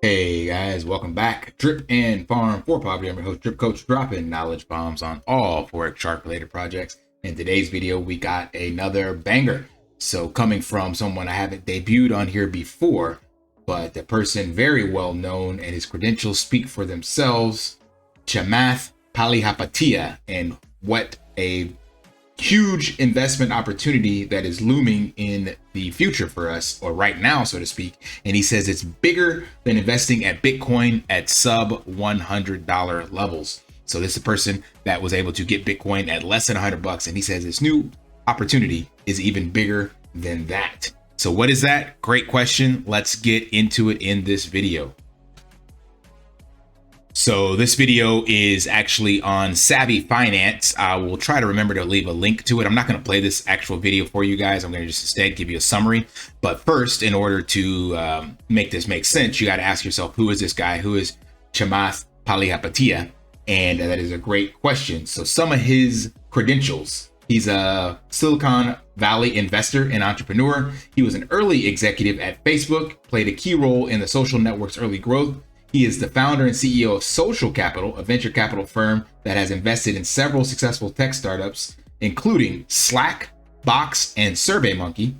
Hey guys, welcome back. Drip and Farm for Poverty. I'm your host, Drip Coach, dropping knowledge bombs on all Forex Shark related projects. In today's video, we got another banger. So coming from someone I haven't debuted on here before, but the person very well known and his credentials speak for themselves, Chamath Palihapitiya, and what a huge investment opportunity that is looming in the future for us, or right now, so to speak. And he says it's bigger than investing at Bitcoin at sub $100 levels. So this is a person that was able to get Bitcoin at less than $100, and he says this new opportunity is even bigger than that. So what is that? Great question. Let's get into it in this video. So this video is actually on Savvy Finance. I will try to remember to leave a link to it. I'm not going to play this actual video for you guys. I'm going to just instead give you a summary. But first, in order to make this make sense, you got to ask yourself, who is this guy? Who is Chamath Palihapitiya? And that is a great question. So some of his credentials: he's a Silicon Valley investor and entrepreneur. He was an early executive at Facebook, played a key role in the social network's early growth. He is the founder and CEO of Social Capital, a venture capital firm that has invested in several successful tech startups, including Slack, Box, and SurveyMonkey.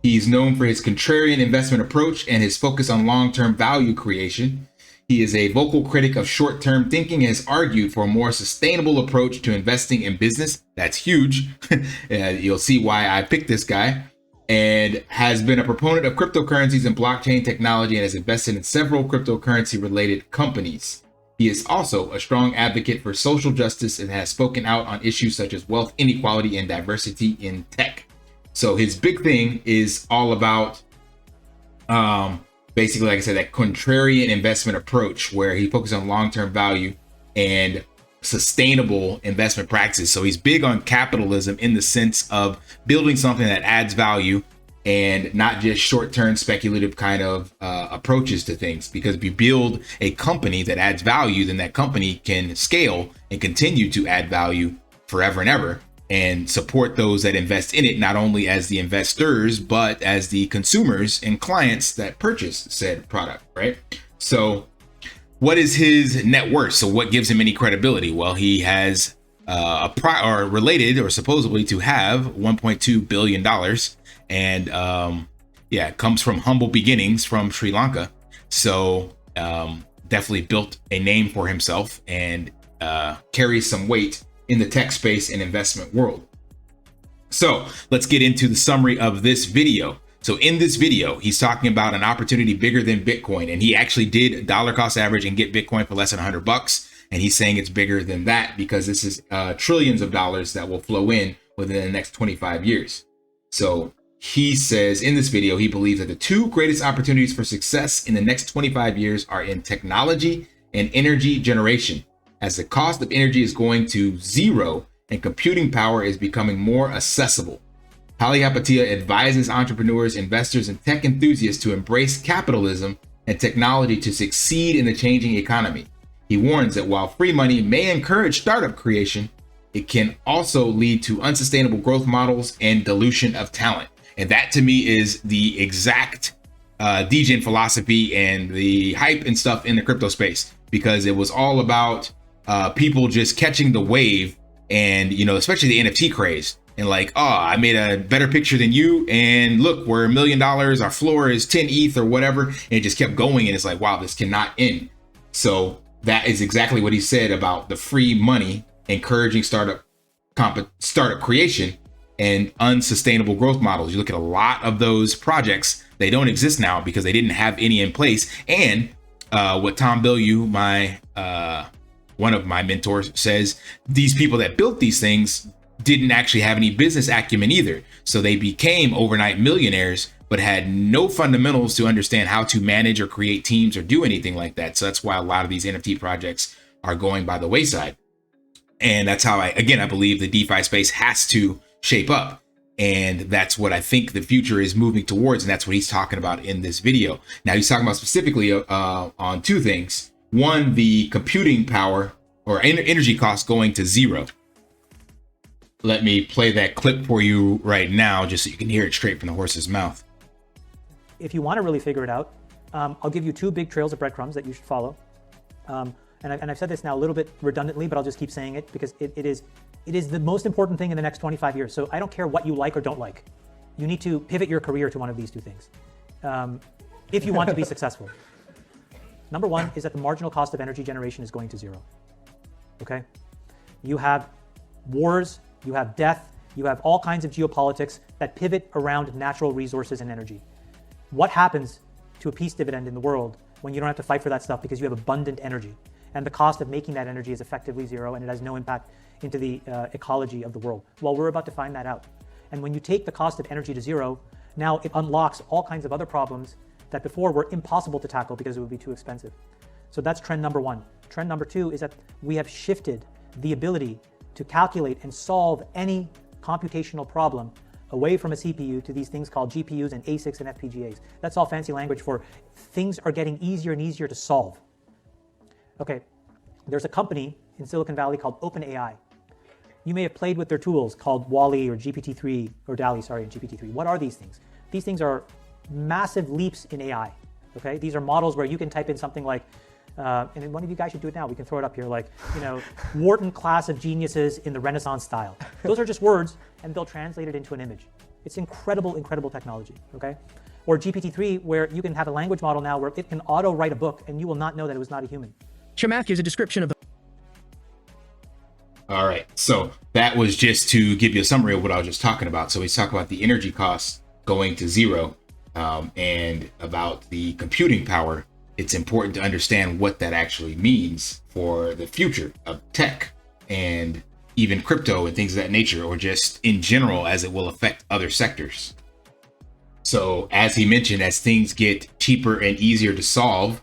He's known for his contrarian investment approach and his focus on long-term value creation. He is a vocal critic of short-term thinking and has argued for a more sustainable approach to investing in business. That's huge. You'll see why I picked this guy. And has been a proponent of cryptocurrencies and blockchain technology and has invested in several cryptocurrency related companies. He is also a strong advocate for social justice and has spoken out on issues such as wealth inequality and diversity in tech. So his big thing is all about basically, like I said, that contrarian investment approach where he focuses on long-term value and sustainable investment practices. So he's big on capitalism in the sense of building something that adds value and not just short-term speculative kind of approaches to things. Because if you build a company that adds value, then that company can scale and continue to add value forever and ever and support those that invest in it, not only as the investors, but as the consumers and clients that purchase said product, right? So what is his net worth? So what gives him any credibility? Well, he has related or supposedly to have $1.2 billion. And yeah, comes from humble beginnings from Sri Lanka. So definitely built a name for himself and carries some weight in the tech space and investment world. So let's get into the summary of this video. So in this video, he's talking about an opportunity bigger than Bitcoin, and he actually did dollar cost average and get Bitcoin for less than $100. And he's saying it's bigger than that because this is trillions of dollars that will flow in within the next 25 years. So he says in this video, he believes that the two greatest opportunities for success in the next 25 years are in technology and energy generation, as the cost of energy is going to zero and computing power is becoming more accessible. Palihapitiya advises entrepreneurs, investors, and tech enthusiasts to embrace capitalism and technology to succeed in the changing economy. He warns that while free money may encourage startup creation, it can also lead to unsustainable growth models and dilution of talent. And that to me is the exact degen philosophy and the hype and stuff in the crypto space, because it was all about people just catching the wave and, you know, especially the NFT craze. And like, oh, I made a better picture than you. And look, we're $1 million. Our floor is 10 ETH or whatever. And it just kept going. And it's like, wow, this cannot end. So that is exactly what he said about the free money encouraging startup creation and unsustainable growth models. You look at a lot of those projects, they don't exist now because they didn't have any in place. And what Tom Bilyeu, one of my mentors, says, these people that built these things didn't actually have any business acumen either. So they became overnight millionaires, but had no fundamentals to understand how to manage or create teams or do anything like that. So that's why a lot of these NFT projects are going by the wayside. And that's how I believe the DeFi space has to shape up. And that's what I think the future is moving towards. And that's what he's talking about in this video. Now he's talking about specifically on two things. One, the computing power or energy costs going to zero. Let me play that clip for you right now, just so you can hear it straight from the horse's mouth. If you want to really figure it out, I'll give you two big trails of breadcrumbs that you should follow. And I've said this now a little bit redundantly, but I'll just keep saying it because it is the most important thing in the next 25 years. So I don't care what you like or don't like. You need to pivot your career to one of these two things if you want to be successful. Number one is that the marginal cost of energy generation is going to zero. Okay? You have wars, you have death, you have all kinds of geopolitics that pivot around natural resources and energy. What happens to a peace dividend in the world when you don't have to fight for that stuff because you have abundant energy? And the cost of making that energy is effectively zero, and it has no impact into the ecology of the world. Well, we're about to find that out. And when you take the cost of energy to zero, now it unlocks all kinds of other problems that before were impossible to tackle because it would be too expensive. So that's trend number one. Trend number two is that we have shifted the ability to calculate and solve any computational problem away from a CPU to these things called GPUs and ASICs and FPGAs. That's all fancy language for things are getting easier and easier to solve. Okay, there's a company in Silicon Valley called OpenAI. You may have played with their tools called Wall-E or GPT-3, or DALL-E, sorry, and GPT-3. What are these things? These things are massive leaps in AI, okay? These are models where you can type in something like, and one of you guys should do it now, we can throw it up here, like, Wharton class of geniuses in the Renaissance style. Those are just words, and they'll translate it into an image. It's incredible, incredible technology, okay? Or GPT-3, where you can have a language model now where it can auto-write a book, and you will not know that it was not a human. Shamak, here's a description of the... All right, so that was just to give you a summary of what I was just talking about. So he's talking about the energy costs going to zero and about the computing power. It's important to understand what that actually means for the future of tech and even crypto and things of that nature, or just in general as it will affect other sectors. So as he mentioned, as things get cheaper and easier to solve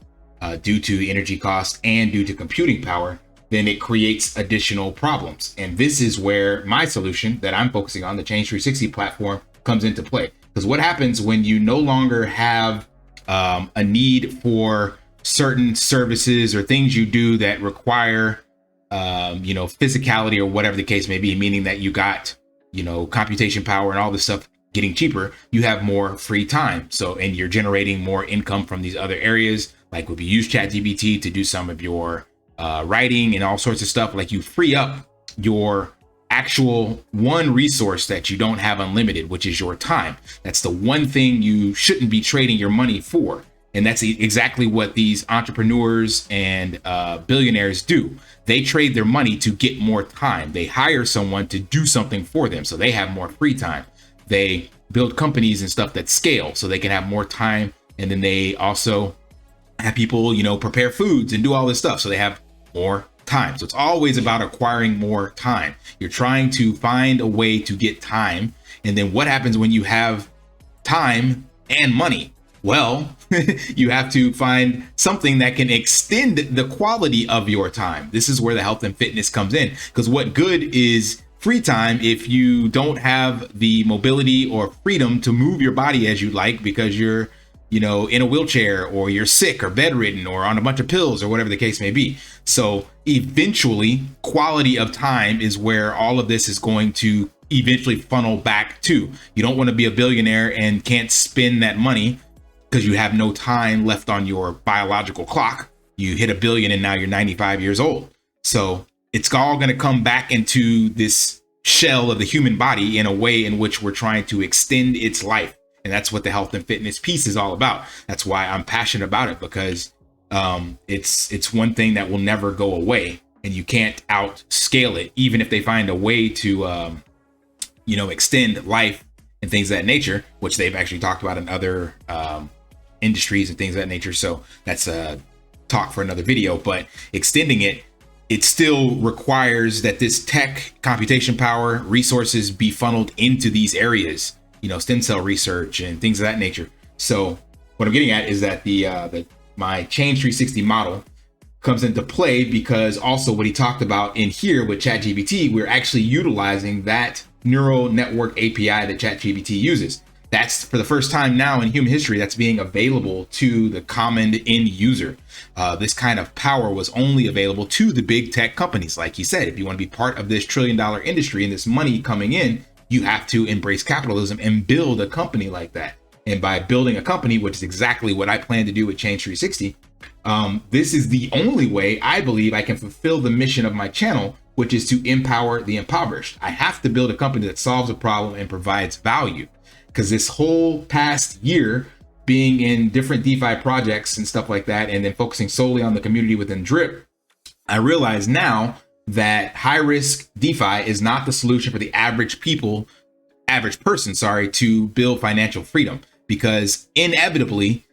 due to energy costs and due to computing power, then it creates additional problems. And this is where my solution that I'm focusing on, the Change 360 platform, comes into play. Because what happens when you no longer have a need for certain services or things you do that require, physicality or whatever the case may be, meaning that you got, computation power and all this stuff getting cheaper, you have more free time. So, and you're generating more income from these other areas, like if you use ChatGPT to do some of your writing and all sorts of stuff, like you free up your actual one resource that you don't have unlimited, which is your time. That's the one thing you shouldn't be trading your money for. And that's exactly what these entrepreneurs and billionaires do. They trade their money to get more time. They hire someone to do something for them so they have more free time. They build companies and stuff that scale so they can have more time. And then they also have people, prepare foods and do all this stuff so they have more time. So it's always about acquiring more time. You're trying to find a way to get time. And then what happens when you have time and money? Well, you have to find something that can extend the quality of your time. This is where the health and fitness comes in, because what good is free time if you don't have the mobility or freedom to move your body as you like because you're in a wheelchair or you're sick or bedridden or on a bunch of pills or whatever the case may be. So eventually, quality of time is where all of this is going to eventually funnel back to. You don't want to be a billionaire and can't spend that money because you have no time left on your biological clock. You hit $1 billion and now you're 95 years old. So it's all going to come back into this shell of the human body in a way in which we're trying to extend its life. And that's what the health and fitness piece is all about. That's why I'm passionate about it, because it's one thing that will never go away, and you can't outscale it, even if they find a way to, extend life and things of that nature, which they've actually talked about in other industries and things of that nature. So that's a talk for another video, but extending it, it still requires that this tech, computation power, resources be funneled into these areas. Stem cell research and things of that nature. So what I'm getting at is that my Change 360 model comes into play because also what he talked about in here with ChatGPT, we're actually utilizing that neural network API that ChatGPT uses. That's for the first time now in human history that's being available to the common end user. This kind of power was only available to the big tech companies. Like he said, if you want to be part of this $1 trillion industry and this money coming in, you have to embrace capitalism and build a company like that. And by building a company, which is exactly what I plan to do with Change 360, this is the only way I believe I can fulfill the mission of my channel, which is to empower the impoverished. I have to build a company that solves a problem and provides value. Because this whole past year, being in different DeFi projects and stuff like that, and then focusing solely on the community within Drip, I realize now that high risk DeFi is not the solution for the average person, to build financial freedom, because inevitably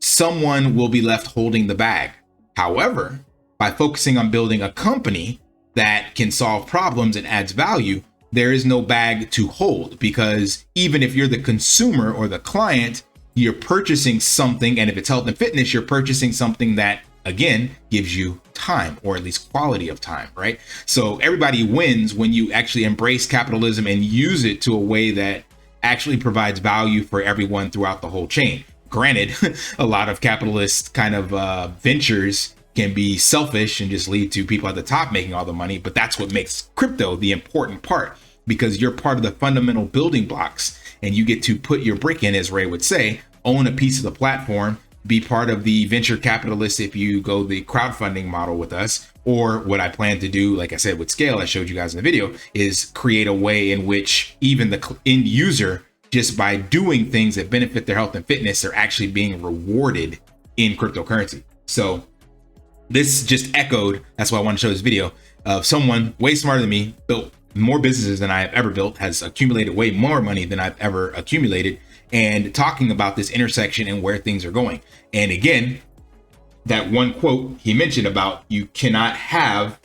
someone will be left holding the bag. However, by focusing on building a company that can solve problems and adds value, there is no bag to hold, because even if you're the consumer or the client, you're purchasing something, and if it's health and fitness, you're purchasing something that, again, gives you time, or at least quality of time, right? So everybody wins when you actually embrace capitalism and use it to a way that actually provides value for everyone throughout the whole chain. Granted, a lot of capitalist kind of ventures can be selfish and just lead to people at the top making all the money, but that's what makes crypto the important part, because you're part of the fundamental building blocks, and you get to put your brick in, as Ray would say, own a piece of the platform, be part of the venture capitalists if you go the crowdfunding model with us, or what I plan to do, like I said, with Scale, I showed you guys in the video, is create a way in which even the end user, just by doing things that benefit their health and fitness, are actually being rewarded in cryptocurrency. So this just echoed, that's why I want to show this video, of someone way smarter than me, built more businesses than I've ever built, has accumulated way more money than I've ever accumulated, and talking about this intersection and where things are going. And again, that one quote he mentioned about you cannot have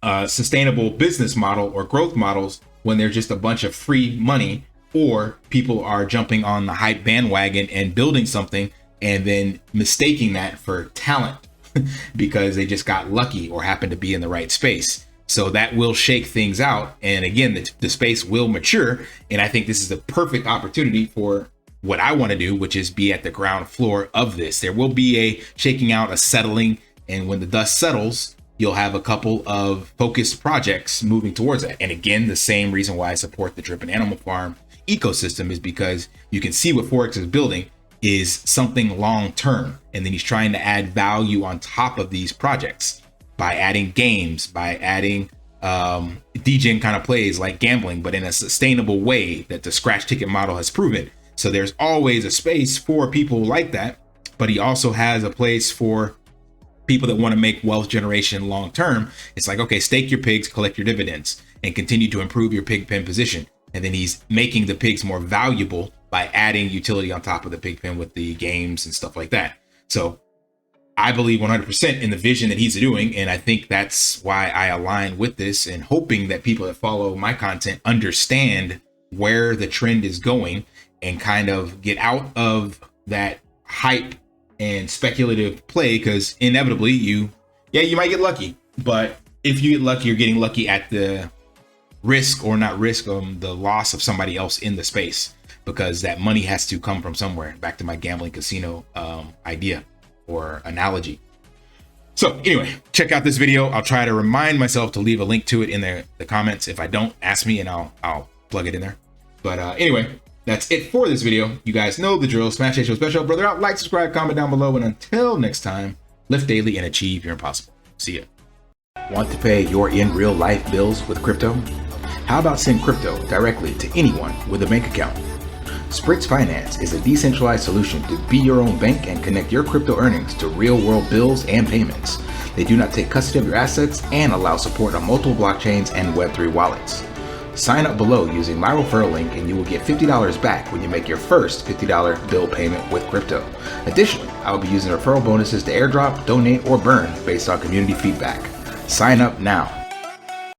a sustainable business model or growth models when there's just a bunch of free money, or people are jumping on the hype bandwagon and building something and then mistaking that for talent because they just got lucky or happened to be in the right space. So that will shake things out. And again, the space will mature. And I think this is the perfect opportunity for what I want to do, which is be at the ground floor of this. There will be a shaking out, a settling. And when the dust settles, you'll have a couple of focused projects moving towards that. And again, the same reason why I support the Drip and Animal Farm ecosystem is because you can see what Forex is building is something long term. And then he's trying to add value on top of these projects by adding games, by adding degen kind of plays like gambling, but in a sustainable way that the scratch ticket model has proven. So there's always a space for people like that, but he also has a place for people that want to make wealth generation long term. It's like, okay, stake your pigs, collect your dividends, and continue to improve your pig pen position. And then he's making the pigs more valuable by adding utility on top of the pig pen with the games and stuff like that. So I believe 100% in the vision that he's doing. And I think that's why I align with this, and hoping that people that follow my content understand where the trend is going and kind of get out of that hype and speculative play. Because inevitably you might get lucky, but if you get lucky, you're getting lucky at the risk, or not risk, the loss of somebody else in the space, because that money has to come from somewhere. Back to my gambling casino idea or analogy. So anyway, check out this video. I'll try to remind myself to leave a link to it in the comments. If I don't, ask me and I'll plug it in there. But anyway, that's it for this video. You guys know the drill. Smash that show special, brother out, like, subscribe, comment down below. And until next time, lift daily and achieve your impossible. See ya. Want to pay your in real life bills with crypto? How about send crypto directly to anyone with a bank account? Spritz Finance is a decentralized solution to be your own bank and connect your crypto earnings to real-world bills and payments. They do not take custody of your assets and allow support on multiple blockchains and Web3 wallets. Sign up below using my referral link and you will get $50 back when you make your first $50 bill payment with crypto. Additionally, I will be using referral bonuses to airdrop, donate, or burn based on community feedback. Sign up now.